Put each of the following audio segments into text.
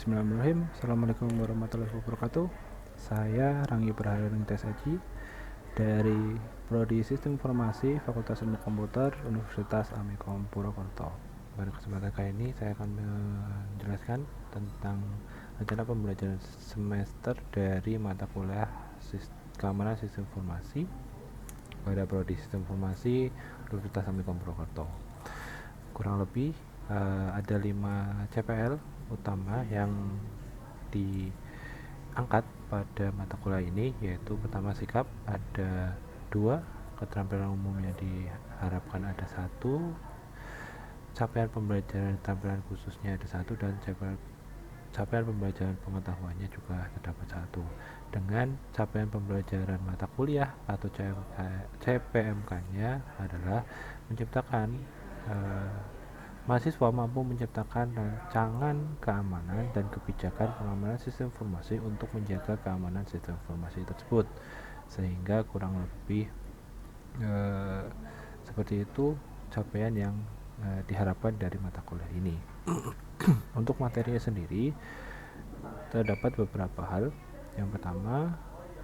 Bismillahirrahmanirrahim. Assalamualaikum warahmatullahi wabarakatuh. Saya Rangi Berharin Tesaji dari Prodi Sistem Informasi Fakultas Ilmu Komputer Universitas Amikom Purwokerto. Pada kesempatan kali ini saya akan menjelaskan tentang rencana pembelajaran semester dari mata kuliah Keamanan Sistem Informasi pada Prodi Sistem Informasi Universitas Amikom Purwokerto. Kurang lebih ada 5 CPL utama yang diangkat pada mata kuliah ini, yaitu pertama sikap ada 2, keterampilan umum yang diharapkan ada 1, capaian pembelajaran keterampilan khususnya ada 1, dan capaian pembelajaran pengetahuannya juga terdapat 1. Dengan capaian pembelajaran mata kuliah atau CPMK-nya adalah menciptakan mahasiswa mampu menciptakan rancangan keamanan dan kebijakan pengamanan sistem informasi untuk menjaga keamanan sistem informasi tersebut, sehingga kurang lebih seperti itu capaian yang diharapkan dari mata kuliah ini. Untuk materinya sendiri terdapat beberapa hal. Yang pertama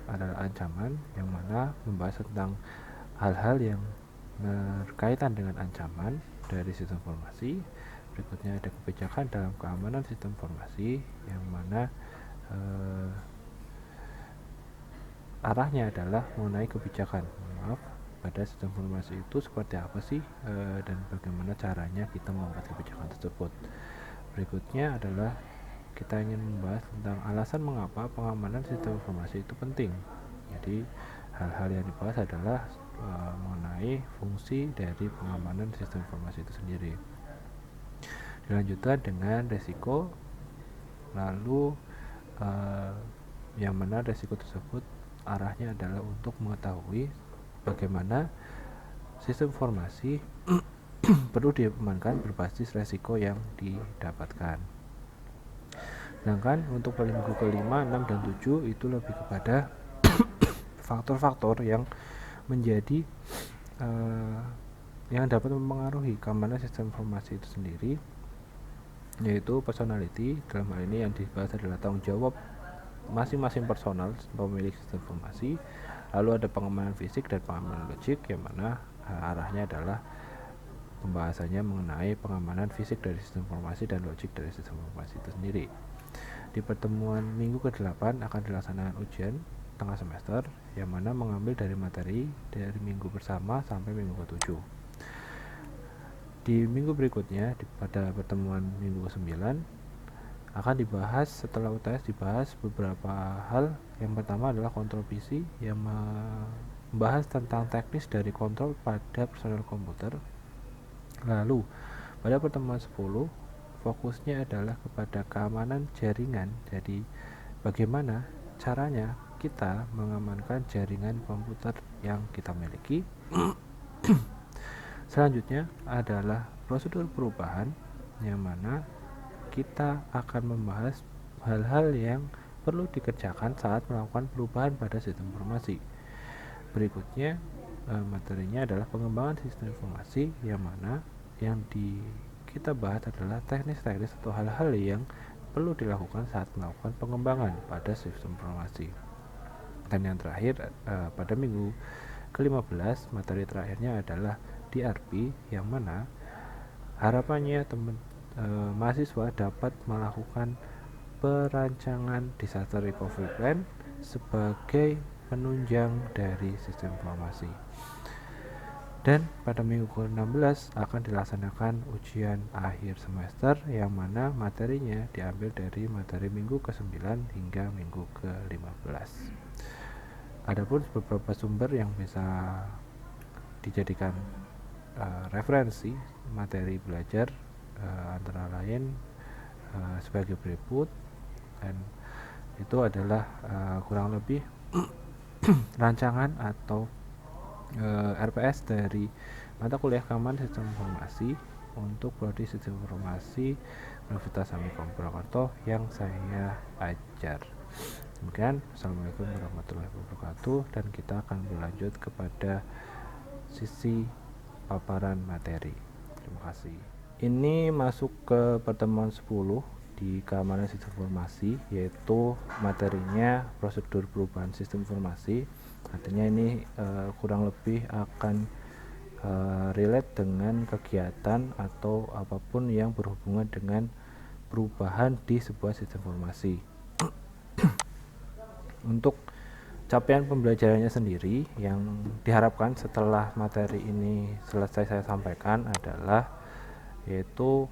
adalah ancaman, yang mana membahas tentang hal-hal yang berkaitan dengan ancaman dari sistem informasi. Berikutnya ada kebijakan dalam keamanan sistem informasi, yang mana arahnya adalah mengenai kebijakan pada sistem informasi itu seperti apa sih, dan bagaimana caranya kita membuat kebijakan tersebut. Berikutnya adalah kita ingin membahas tentang alasan mengapa pengamanan sistem informasi itu penting. Jadi hal-hal yang dibahas adalah mengenai fungsi dari pengamanan sistem informasi itu sendiri. Dilanjutkan dengan resiko, lalu yang mana resiko tersebut arahnya adalah untuk mengetahui bagaimana sistem informasi perlu diamankan berbasis resiko yang didapatkan. Sedangkan untuk pada minggu ke-5, 6, dan 7 itu lebih kepada faktor-faktor yang menjadi yang dapat mempengaruhi keamanan sistem informasi itu sendiri, yaitu personality. Dalam hal ini yang dibahas adalah tanggung jawab masing-masing personal pemilik sistem informasi. Lalu ada pengamanan fisik dan pengamanan logik, yang mana arahnya adalah pembahasannya mengenai pengamanan fisik dari sistem informasi dan logik dari sistem informasi itu sendiri. Di pertemuan minggu ke-8 akan dilaksanakan ujian tengah semester, yang mana mengambil dari materi dari minggu bersama sampai minggu ke-7. Di minggu berikutnya, pada pertemuan minggu ke-9 akan dibahas, setelah UTS dibahas beberapa hal. Yang pertama adalah kontrol PC, yang membahas tentang teknis dari kontrol pada personel komputer. Lalu pada pertemuan 10 fokusnya adalah kepada keamanan jaringan. Jadi bagaimana caranya kita mengamankan jaringan komputer yang kita miliki. Selanjutnya adalah prosedur perubahan, yang mana kita akan membahas hal-hal yang perlu dikerjakan saat melakukan perubahan pada sistem informasi. Berikutnya materinya adalah pengembangan sistem informasi, yang mana yang kita bahas adalah teknis-teknis atau hal-hal yang perlu dilakukan saat melakukan pengembangan pada sistem informasi. Dan yang terakhir pada minggu ke-15 materi terakhirnya adalah DRP, yang mana harapannya mahasiswa dapat melakukan perancangan disaster recovery plan sebagai penunjang dari sistem informasi. Dan pada minggu ke-16 akan dilaksanakan ujian akhir semester, yang mana materinya diambil dari materi minggu ke-9 hingga minggu ke-15. Adapun beberapa sumber yang bisa dijadikan referensi materi belajar antara lain sebagai berikut, dan itu adalah kurang lebih rancangan atau RPS dari mata kuliah keamanan sistem informasi untuk prodi sistem informasi Universitas Amikom Purwokerto yang saya ajar. Demikian, assalamualaikum warahmatullahi wabarakatuh, dan kita akan berlanjut kepada sisi paparan materi. Terima kasih. Ini masuk ke pertemuan 10, di keamanan sistem informasi, yaitu materinya prosedur perubahan sistem informasi. Artinya ini kurang lebih akan relate dengan kegiatan atau apapun yang berhubungan dengan perubahan di sebuah sistem informasi. Untuk capaian pembelajarannya sendiri yang diharapkan setelah materi ini selesai saya sampaikan adalah yaitu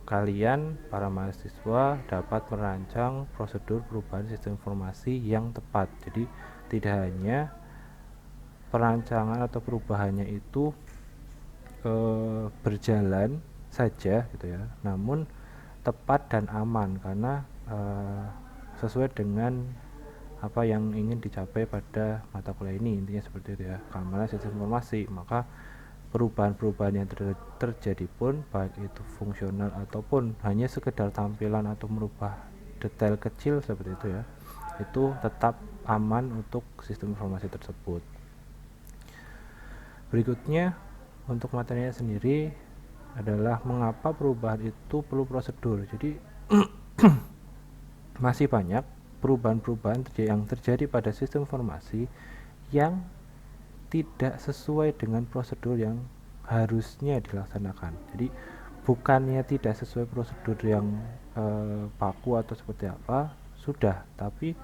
kalian para mahasiswa dapat merancang prosedur perubahan sistem informasi yang tepat. Jadi tidak hanya perancangan atau perubahannya itu berjalan saja gitu ya, namun tepat dan aman karena sesuai dengan apa yang ingin dicapai pada mata kuliah ini. Intinya seperti itu ya, keamanan sistem informasi. Maka perubahan-perubahan yang terjadi pun, baik itu fungsional ataupun hanya sekedar tampilan atau merubah detail kecil seperti itu ya, itu tetap aman untuk sistem informasi tersebut. Berikutnya untuk materinya sendiri adalah mengapa perubahan itu perlu prosedur. Jadi masih banyak perubahan-perubahan yang terjadi pada sistem informasi yang tidak sesuai dengan prosedur yang harusnya dilaksanakan. Jadi bukannya tidak sesuai prosedur yang baku atau seperti apa, sudah, tapi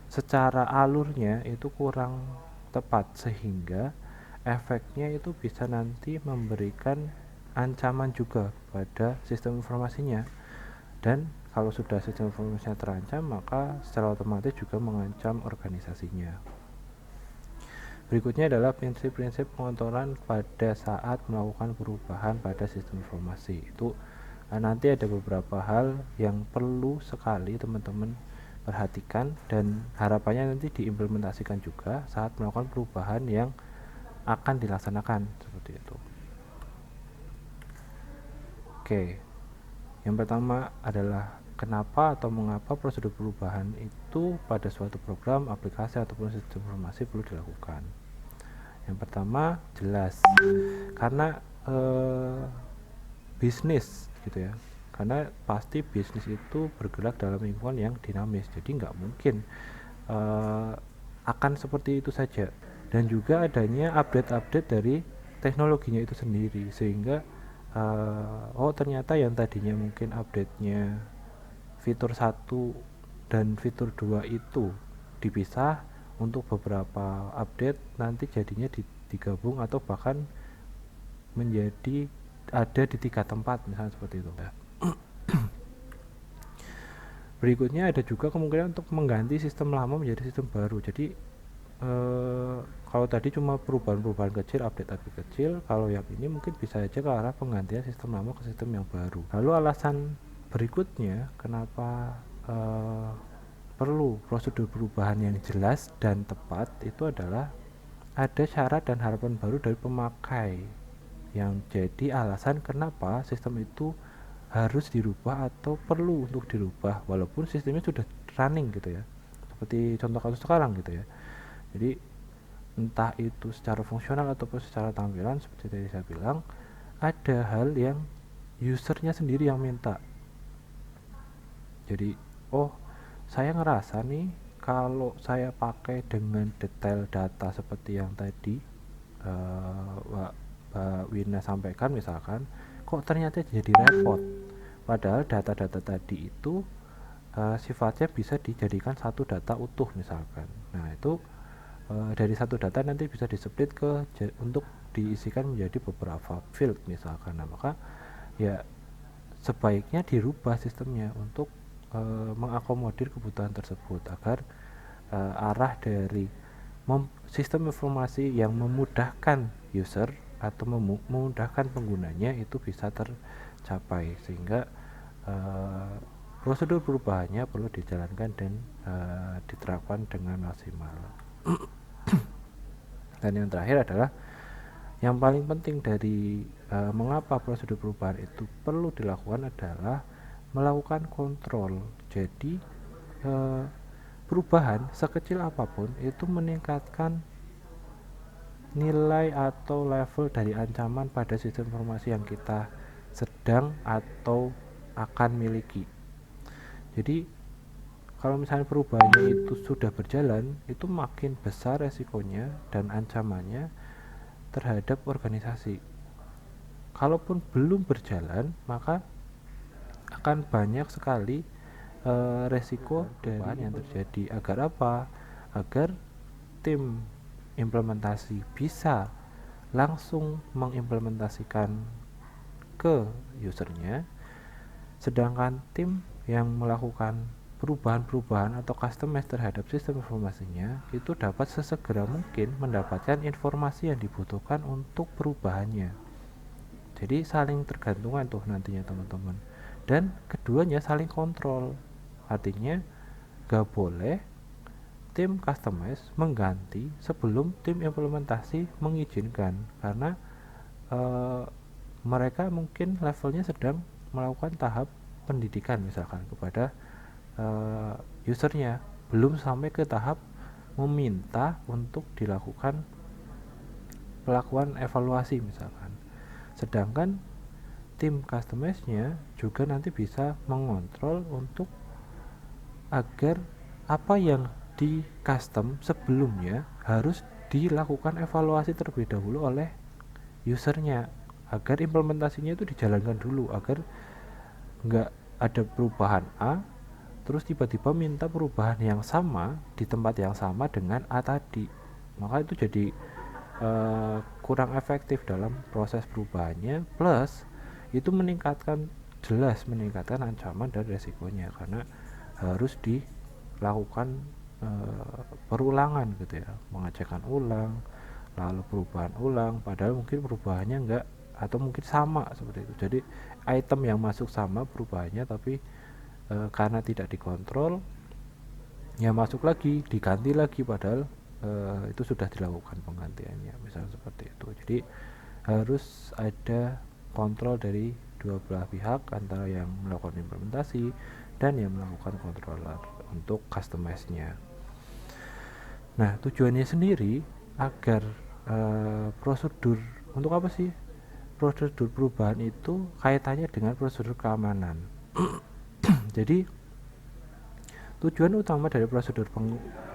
secara alurnya itu kurang tepat sehingga efeknya itu bisa nanti memberikan ancaman juga pada sistem informasinya. Dan kalau sudah sistem informasinya terancam, maka secara otomatis juga mengancam organisasinya. Berikutnya adalah prinsip-prinsip pengontrolan pada saat melakukan perubahan pada sistem informasi. Itu nanti ada beberapa hal yang perlu sekali teman-teman perhatikan dan harapannya nanti diimplementasikan juga saat melakukan perubahan yang akan dilaksanakan seperti itu. Oke, yang pertama adalah kenapa atau mengapa prosedur perubahan itu pada suatu program, aplikasi ataupun sistem informasi perlu dilakukan. Yang pertama jelas karena bisnis gitu ya, karena pasti bisnis itu bergerak dalam lingkungan yang dinamis, jadi nggak mungkin akan seperti itu saja. Dan juga adanya update-update dari teknologinya itu sendiri, sehingga oh ternyata yang tadinya mungkin update-nya fitur 1 dan fitur 2 itu dipisah, untuk beberapa update nanti jadinya digabung atau bahkan menjadi ada di 3 tempat misalnya seperti itu. Berikutnya ada juga kemungkinan untuk mengganti sistem lama menjadi sistem baru. Jadi kalau tadi cuma perubahan-perubahan kecil, update-update kecil, kalau yang ini mungkin bisa aja ke arah penggantian sistem lama ke sistem yang baru. Lalu alasan berikutnya kenapa perlu prosedur perubahan yang jelas dan tepat itu adalah ada syarat dan harapan baru dari pemakai yang jadi alasan kenapa sistem itu harus dirubah atau perlu untuk dirubah walaupun sistemnya sudah running gitu ya, seperti contoh kasus sekarang gitu ya. Jadi entah itu secara fungsional ataupun secara tampilan, seperti tadi saya bilang, ada hal yang usernya sendiri yang minta. Jadi oh saya ngerasa nih kalau saya pakai dengan detail data seperti yang tadi Mbak Wina sampaikan misalkan, kok ternyata jadi repot, padahal data-data tadi itu sifatnya bisa dijadikan satu data utuh misalkan. Nah itu dari satu data nanti bisa displit untuk diisikan menjadi beberapa field misalkan. Nah maka ya sebaiknya dirubah sistemnya untuk mengakomodir kebutuhan tersebut agar arah dari sistem informasi yang memudahkan user atau memudahkan penggunanya itu bisa tercapai, sehingga prosedur perubahannya perlu dijalankan dan diterapkan dengan maksimal. Dan yang terakhir adalah yang paling penting dari mengapa prosedur perubahan itu perlu dilakukan adalah melakukan kontrol. Jadi perubahan sekecil apapun itu meningkatkan nilai atau level dari ancaman pada sistem informasi yang kita sedang atau akan miliki. Jadi kalau misalnya perubahannya itu sudah berjalan, itu makin besar resikonya dan ancamannya terhadap organisasi. Kalaupun belum berjalan, maka akan banyak sekali resiko dari yang terjadi. Agar apa? Agar tim implementasi bisa langsung mengimplementasikan ke usernya, sedangkan tim yang melakukan perubahan-perubahan atau customize terhadap sistem informasinya itu dapat sesegera mungkin mendapatkan informasi yang dibutuhkan untuk perubahannya. Jadi saling tergantungan tuh nantinya teman-teman, dan keduanya saling kontrol. Artinya gak boleh tim customize mengganti sebelum tim implementasi mengizinkan, karena mereka mungkin levelnya sedang melakukan tahap pendidikan misalkan kepada usernya, belum sampai ke tahap meminta untuk dilakukan pelakuan evaluasi misalkan. Sedangkan tim customize-nya juga nanti bisa mengontrol untuk agar apa yang di custom sebelumnya harus dilakukan evaluasi terlebih dahulu oleh usernya, agar implementasinya itu dijalankan dulu, agar nggak ada perubahan A terus tiba-tiba minta perubahan yang sama di tempat yang sama dengan A tadi. Maka itu jadi kurang efektif dalam proses perubahannya, plus itu jelas meningkatkan ancaman dan resikonya, karena harus dilakukan perulangan gitu ya, pengecekan ulang, lalu perubahan ulang, padahal mungkin perubahannya enggak atau mungkin sama seperti itu. Jadi item yang masuk sama perubahannya, tapi karena tidak dikontrol ya masuk lagi, diganti lagi, padahal itu sudah dilakukan penggantiannya, misalnya seperti itu. Jadi harus ada kontrol dari dua belah pihak, antara yang melakukan implementasi dan yang melakukan controller untuk customize-nya. Nah, tujuannya sendiri agar prosedur, untuk apa sih prosedur perubahan itu kaitannya dengan prosedur keamanan. Jadi tujuan utama dari prosedur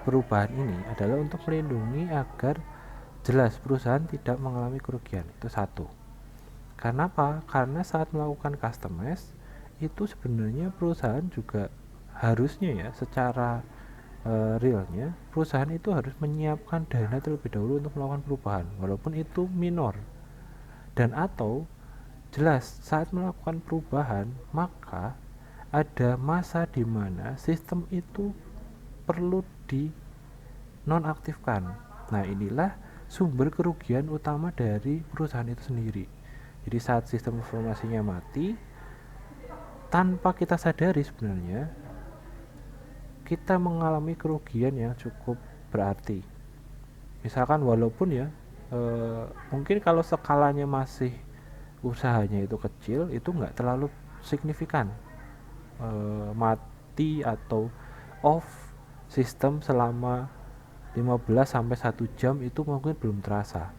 perubahan ini adalah untuk melindungi agar jelas perusahaan tidak mengalami kerugian. Itu satu. Karena apa? Karena saat melakukan customize itu sebenarnya perusahaan juga harusnya ya, secara realnya perusahaan itu harus menyiapkan dana terlebih dahulu untuk melakukan perubahan, walaupun itu minor. Dan atau jelas saat melakukan perubahan maka ada masa di mana sistem itu perlu di nonaktifkan. Nah, inilah sumber kerugian utama dari perusahaan itu sendiri. Jadi saat sistem informasinya mati, tanpa kita sadari sebenarnya kita mengalami kerugian yang cukup berarti. Misalkan walaupun ya mungkin kalau skalanya masih usahanya itu kecil, itu nggak terlalu signifikan, mati atau off sistem selama 15 sampai 1 jam itu mungkin belum terasa.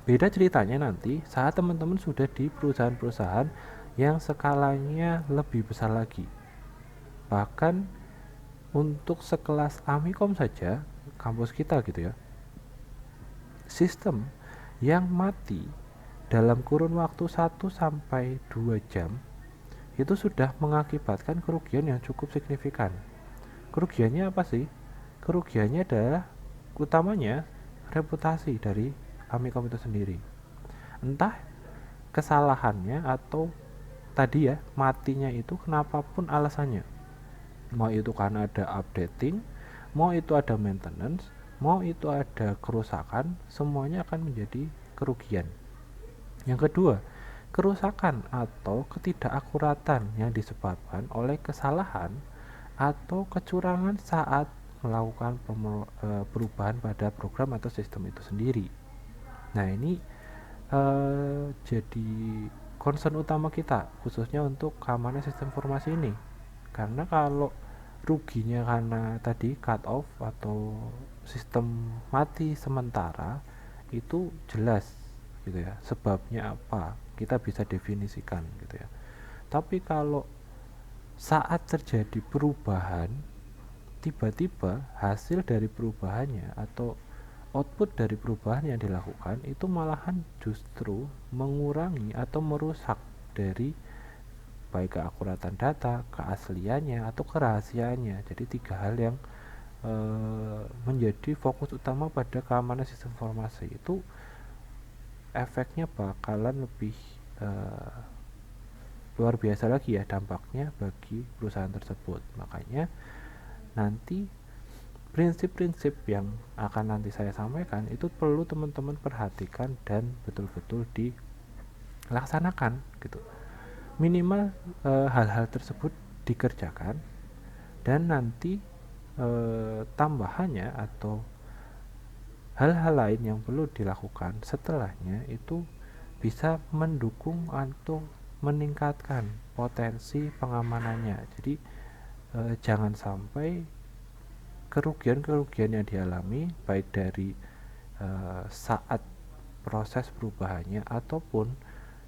Beda ceritanya nanti saat teman-teman sudah di perusahaan-perusahaan yang skalanya lebih besar lagi. Bahkan untuk sekelas Amikom saja, kampus kita gitu ya, sistem yang mati dalam kurun waktu 1 sampai 2 jam itu sudah mengakibatkan kerugian yang cukup signifikan. Kerugiannya apa sih? Kerugiannya adalah utamanya reputasi dari Amikom itu sendiri. Entah kesalahannya atau tadi ya, matinya itu kenapapun alasannya. Mau itu karena ada updating, mau itu ada maintenance, mau itu ada kerusakan, semuanya akan menjadi kerugian. Yang kedua, kerusakan atau ketidakakuratan yang disebabkan oleh kesalahan atau kecurangan saat melakukan perubahan pada program atau sistem itu sendiri. Nah, ini jadi concern utama kita khususnya untuk keamanan sistem informasi ini. Karena kalau ruginya karena tadi cut off atau sistem mati sementara, itu jelas gitu ya, sebabnya apa kita bisa definisikan gitu ya. Tapi kalau saat terjadi perubahan, tiba-tiba hasil dari perubahannya atau output dari perubahan yang dilakukan itu malahan justru mengurangi atau merusak dari baik keakuratan data, keasliannya, atau kerahasiaannya. Jadi tiga hal yang menjadi fokus utama pada keamanan sistem informasi itu efeknya bakalan lebih luar biasa lagi ya dampaknya bagi perusahaan tersebut. Makanya nanti prinsip-prinsip yang akan nanti saya sampaikan itu perlu teman-teman perhatikan dan betul-betul dilaksanakan gitu. Minimal hal-hal tersebut dikerjakan, dan nanti tambahannya atau hal-hal lain yang perlu dilakukan setelahnya itu bisa mendukung atau meningkatkan potensi pengamanannya. Jadi jangan sampai kerugian-kerugian yang dialami baik dari saat proses perubahannya ataupun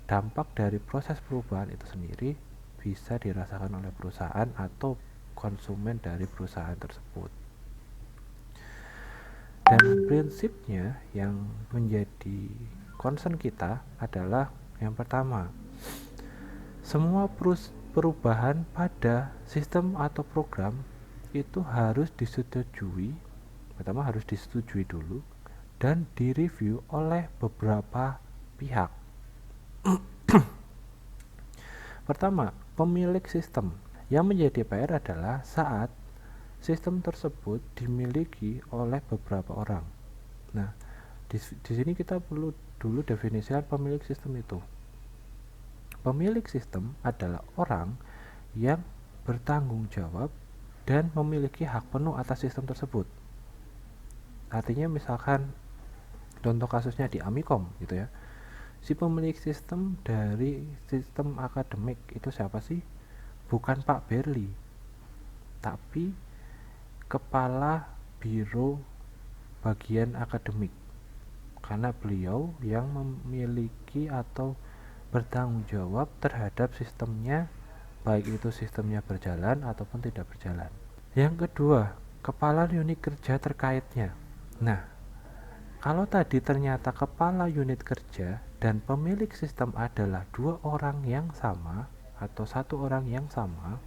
dampak dari proses perubahan itu sendiri bisa dirasakan oleh perusahaan atau konsumen dari perusahaan tersebut. Dan prinsipnya yang menjadi concern kita adalah yang pertama, semua perubahan pada sistem atau program itu harus disetujui. Pertama harus disetujui dulu dan direview oleh beberapa pihak. Pertama, pemilik sistem. Yang menjadi PR adalah saat sistem tersebut dimiliki oleh beberapa orang. Nah, di sini kita perlu dulu definisikan pemilik sistem itu. Pemilik sistem adalah orang yang bertanggung jawab dan memiliki hak penuh atas sistem tersebut. Artinya misalkan contoh kasusnya di Amikom gitu ya. Si pemilik sistem dari sistem akademik itu siapa sih? Bukan Pak Berli, tapi kepala biro bagian akademik, karena beliau yang memiliki atau bertanggung jawab terhadap sistemnya, baik itu sistemnya berjalan ataupun tidak berjalan. Yang kedua, kepala unit kerja terkaitnya. Nah, kalau tadi ternyata kepala unit kerja dan pemilik sistem adalah dua orang yang sama atau satu orang yang sama,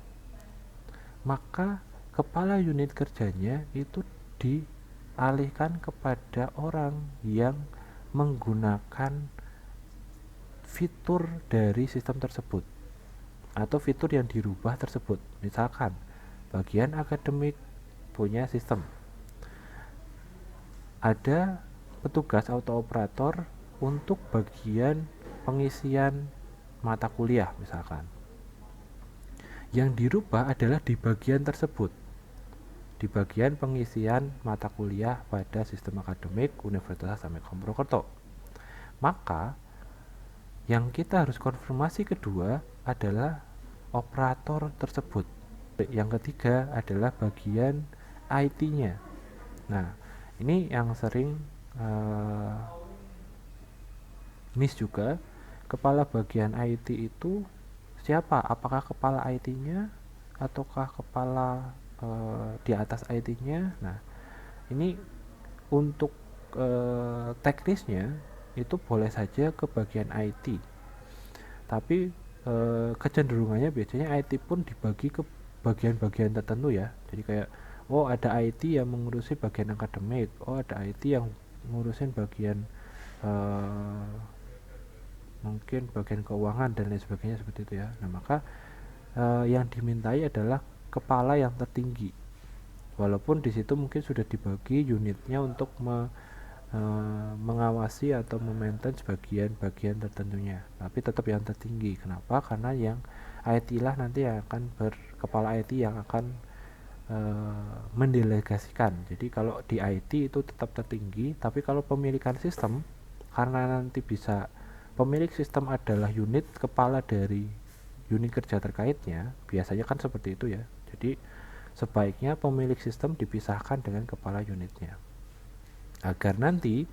maka kepala unit kerjanya itu dialihkan kepada orang yang menggunakan fitur dari sistem tersebut atau fitur yang dirubah tersebut. Misalkan bagian akademik punya sistem, ada petugas auto operator untuk bagian pengisian mata kuliah misalkan. Yang dirubah adalah di bagian tersebut, di bagian pengisian mata kuliah pada sistem akademik Universitas Amikom Purwokerto. Maka yang kita harus konfirmasi kedua adalah operator tersebut. Yang ketiga adalah bagian IT-nya. Nah, ini yang sering miss juga. Kepala bagian IT itu siapa? Apakah kepala IT-nya ataukah kepala di atas IT-nya? Nah, ini untuk teknisnya itu boleh saja ke bagian IT, tapi kecenderungannya biasanya IT pun dibagi ke bagian-bagian tertentu ya. Jadi kayak ada IT yang mengurusi bagian akademik, ada IT yang ngurusin bagian mungkin bagian keuangan dan lain sebagainya seperti itu ya. Nah, maka yang dimintai adalah kepala yang tertinggi, walaupun di situ mungkin sudah dibagi unitnya untuk mengawasi atau memaintain bagian-bagian tertentunya, tapi tetap yang tertinggi. Kenapa? Karena yang IT lah nanti akan kepala IT yang akan mendelegasikan. Jadi kalau di IT itu tetap tertinggi, tapi kalau pemilikan sistem, karena nanti bisa pemilik sistem adalah unit kepala dari unit kerja terkaitnya, biasanya kan seperti itu ya. Jadi sebaiknya pemilik sistem dipisahkan dengan kepala unitnya, agar nanti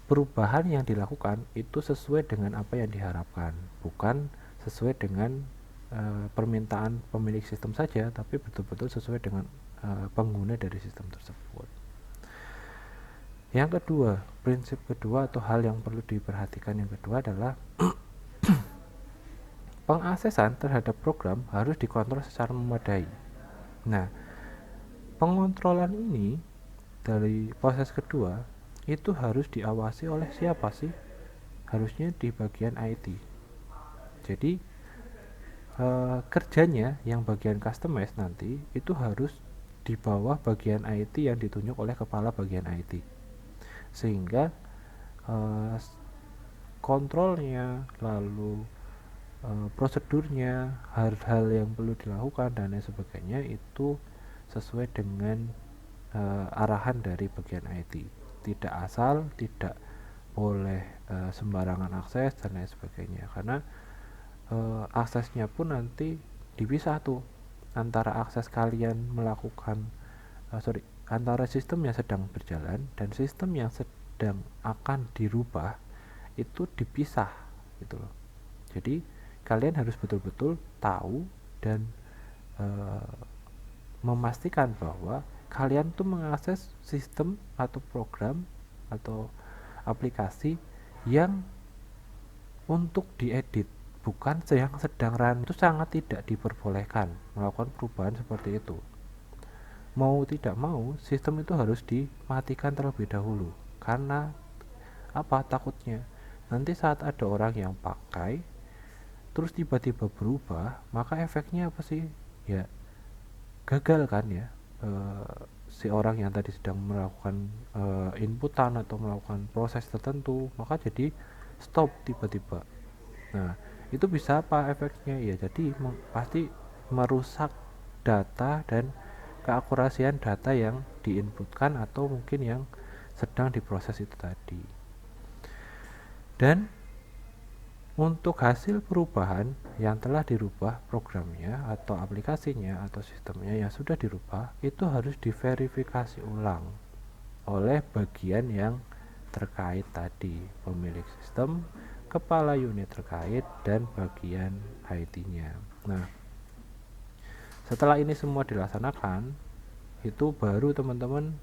perubahan yang dilakukan itu sesuai dengan apa yang diharapkan, bukan sesuai dengan permintaan pemilik sistem saja, tapi betul-betul sesuai dengan pengguna dari sistem tersebut. Yang kedua, prinsip kedua atau hal yang perlu diperhatikan yang kedua adalah pengaksesan terhadap program harus dikontrol secara memadai. Nah, pengontrolan ini dari proses kedua itu harus diawasi oleh siapa sih? Harusnya di bagian IT. Jadi kerjanya yang bagian customize nanti itu harus di bawah bagian IT yang ditunjuk oleh kepala bagian IT, sehingga kontrolnya, lalu prosedurnya, hal-hal yang perlu dilakukan dan lain sebagainya itu sesuai dengan arahan dari bagian IT. Tidak asal, tidak boleh sembarangan akses dan lain sebagainya, karena aksesnya pun nanti dipisah tuh antara akses kalian melakukan antara sistem yang sedang berjalan dan sistem yang sedang akan dirubah itu dipisah gitu loh. Jadi kalian harus betul-betul tahu dan memastikan bahwa kalian tuh mengakses sistem atau program atau aplikasi yang untuk diedit, bukan yang sedang run. Itu sangat tidak diperbolehkan melakukan perubahan seperti itu. Mau tidak mau, sistem itu harus dimatikan terlebih dahulu. Karena apa? Takutnya nanti saat ada orang yang pakai terus tiba-tiba berubah, maka efeknya apa sih? Ya gagal kan ya. Si orang yang tadi sedang melakukan inputan atau melakukan proses tertentu, maka jadi stop tiba-tiba. Nah, itu bisa apa efeknya? Ya jadi pasti merusak data dan keakurasian data yang diinputkan atau mungkin yang sedang diproses itu tadi. Dan untuk hasil perubahan yang telah dirubah programnya atau aplikasinya atau sistemnya yang sudah dirubah itu harus diverifikasi ulang oleh bagian yang terkait tadi, pemilik sistem, kepala unit terkait, dan bagian IT-nya. Nah, setelah ini semua dilaksanakan, itu baru teman-teman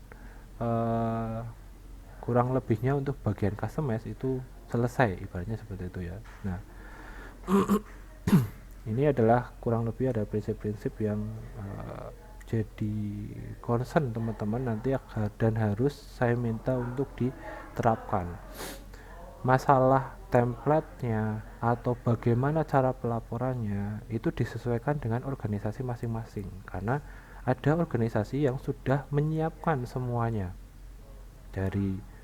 kurang lebihnya untuk bagian customize itu selesai, ibaratnya seperti itu ya. Nah, ini adalah kurang lebih ada prinsip-prinsip yang jadi concern teman-teman nanti dan harus saya minta untuk diterapkan. Masalah template-nya atau bagaimana cara pelaporannya itu disesuaikan dengan organisasi masing-masing, karena ada organisasi yang sudah menyiapkan semuanya dari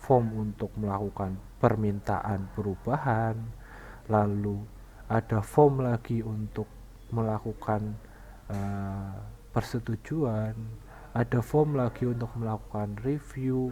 form untuk melakukan permintaan perubahan, lalu ada form lagi untuk melakukan persetujuan, ada form lagi untuk melakukan review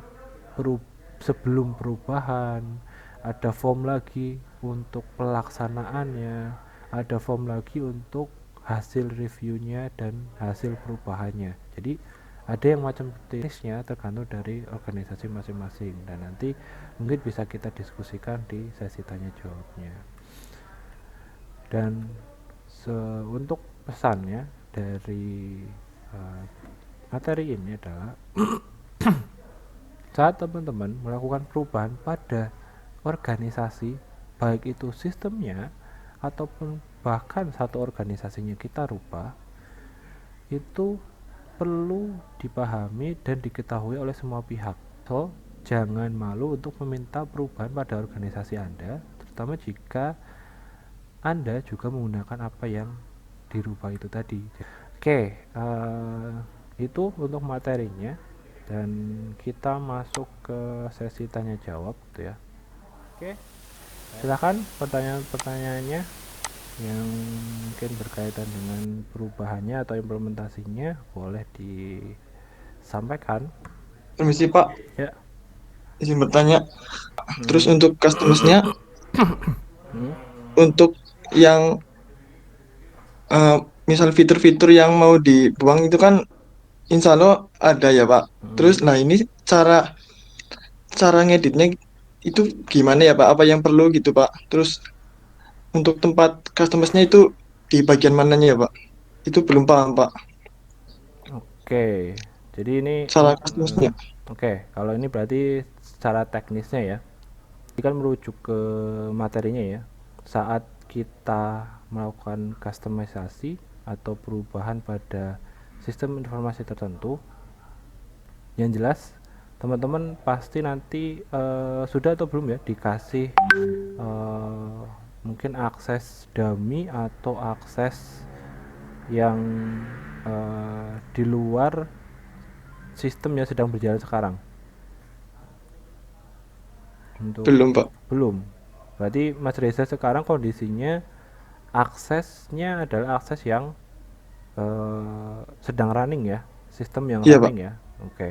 sebelum perubahan, ada form lagi untuk pelaksanaannya, ada form lagi untuk hasil reviewnya dan hasil perubahannya. Jadi ada yang macam jenisnya tergantung dari organisasi masing-masing, dan nanti mungkin bisa kita diskusikan di sesi tanya jawabnya. Dan untuk pesannya dari materi ini adalah saat teman-teman melakukan perubahan pada organisasi, baik itu sistemnya ataupun bahkan satu organisasinya kita rubah, itu perlu dipahami dan diketahui oleh semua pihak. So, jangan malu untuk meminta perubahan pada organisasi Anda, terutama jika Anda juga menggunakan apa yang dirubah itu tadi. Oke, itu untuk materinya, dan kita masuk ke sesi tanya jawab gitu ya. Oke, silakan pertanyaan-pertanyaannya yang mungkin berkaitan dengan perubahannya atau implementasinya boleh disampaikan. Permisi Pak, Ya. izin bertanya. Terus untuk customersnya, untuk yang misal fitur-fitur yang mau dibuang itu kan insya Allah ada ya Pak. Terus nah ini cara cara ngeditnya itu gimana ya Pak? Apa yang perlu gitu Pak? Terus untuk tempat customize-nya itu di bagian mananya ya Pak? Itu belum paham Pak. Oke, jadi ini Salah customize-nya. oke, kalau ini berarti secara teknisnya ya. Ini kan merujuk ke materinya ya. Saat kita melakukan customisasi atau perubahan pada sistem informasi tertentu, yang jelas teman-teman pasti nanti sudah atau belum ya dikasih mungkin akses dummy atau akses yang di luar sistem yang sedang berjalan sekarang. Untuk Belum Pak. belum. Berarti Mas Reza sekarang kondisinya aksesnya adalah akses yang sedang running ya, sistem yang Iya Pak. running ya. Oke.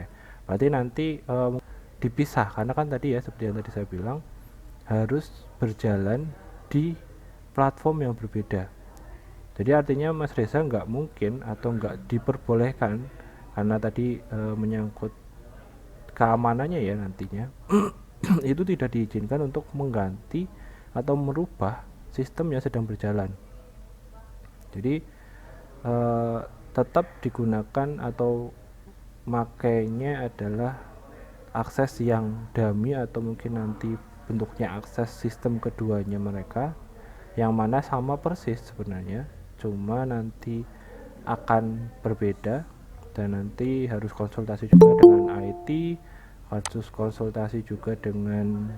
Berarti nanti dipisah karena kan tadi ya seperti yang tadi saya bilang harus berjalan di platform yang berbeda. Jadi artinya Mas Reza nggak mungkin atau nggak diperbolehkan karena tadi menyangkut keamanannya ya nantinya itu tidak diizinkan untuk mengganti atau merubah sistem yang sedang berjalan. Jadi tetap digunakan atau makainya adalah akses yang dummy atau mungkin nanti bentuknya akses sistem keduanya mereka yang mana sama persis sebenarnya, cuma nanti akan berbeda dan nanti harus konsultasi juga dengan IT, harus konsultasi juga dengan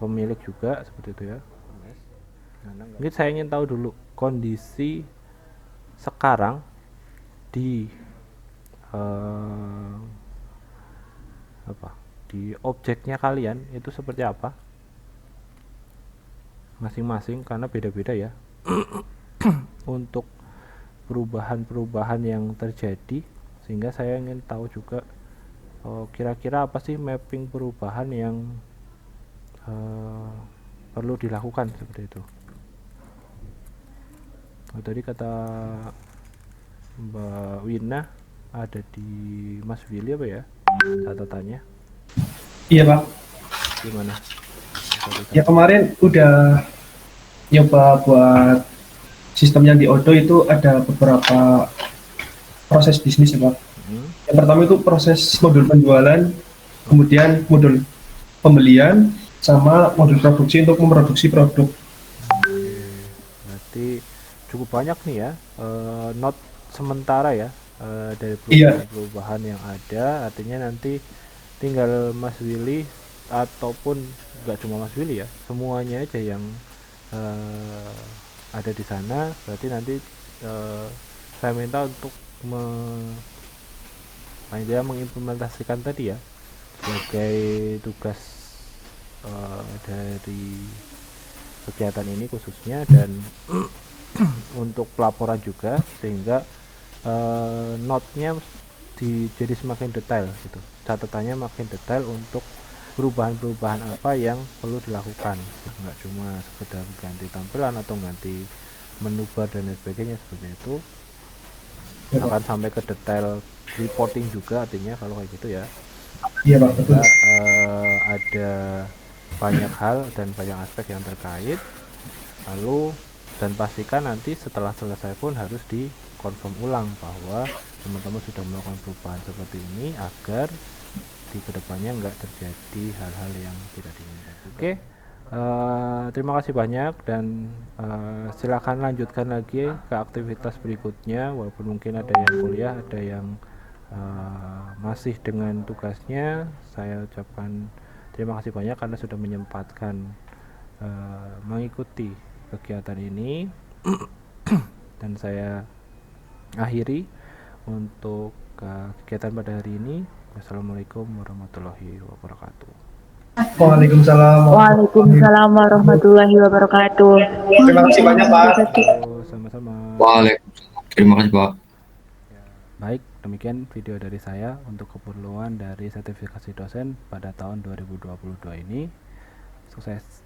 pemilik juga seperti itu ya. Mungkin saya ingin tahu dulu kondisi sekarang di eh, apa di objeknya kalian itu seperti apa masing-masing karena beda-beda ya untuk perubahan-perubahan yang terjadi sehingga saya ingin tahu juga kira-kira apa sih mapping perubahan yang perlu dilakukan seperti itu. Tadi kata Mbak Wina ada di Mas Willy apa ya catatannya Iya Pak. gimana? Ya kemarin udah nyoba buat sistem yang di Odo itu ada beberapa proses bisnis ya Pak. Yang pertama itu proses modul penjualan, kemudian modul pembelian, sama modul produksi untuk memproduksi produk. Berarti cukup banyak nih ya not sementara ya dari Iya, perubahan-perubahan yang ada artinya nanti tinggal Mas Willy ataupun nggak cuma Mas Willy ya semuanya aja yang eh, ada di sana berarti nanti saya minta untuk mengimplementasikan tadi ya sebagai tugas dari kegiatan ini khususnya dan untuk pelaporan juga sehingga note-nya jadi semakin detail gitu catatannya makin detail untuk perubahan-perubahan apa yang perlu dilakukan nggak cuma sekedar ganti tampilan atau ganti menu bar dan lain sebagainya seperti itu akan sampai ke detail reporting juga artinya kalau kayak gitu ya iya Pak, betul. ada banyak hal dan banyak aspek yang terkait lalu dan pastikan nanti setelah selesai pun harus dikonfirm ulang bahwa teman-teman sudah melakukan perubahan seperti ini agar di kedepannya nggak terjadi hal-hal yang tidak diinginkan. Oke, terima kasih banyak dan silakan lanjutkan lagi ke aktivitas berikutnya walaupun mungkin ada yang kuliah, ada yang masih dengan tugasnya. Saya ucapkan terima kasih banyak karena sudah menyempatkan mengikuti kegiatan ini dan saya akhiri untuk kegiatan pada hari ini. Wassalamualaikum warahmatullahi wabarakatuh. Waalaikumsalam. Waalaikumsalam warahmatullahi wabarakatuh. Terima kasih banyak Pak. Sama-sama. Waalaikumsalam. Terima kasih Pak. Baik, demikian video dari saya untuk keperluan dari sertifikasi dosen pada tahun 2022 ini. Sukses.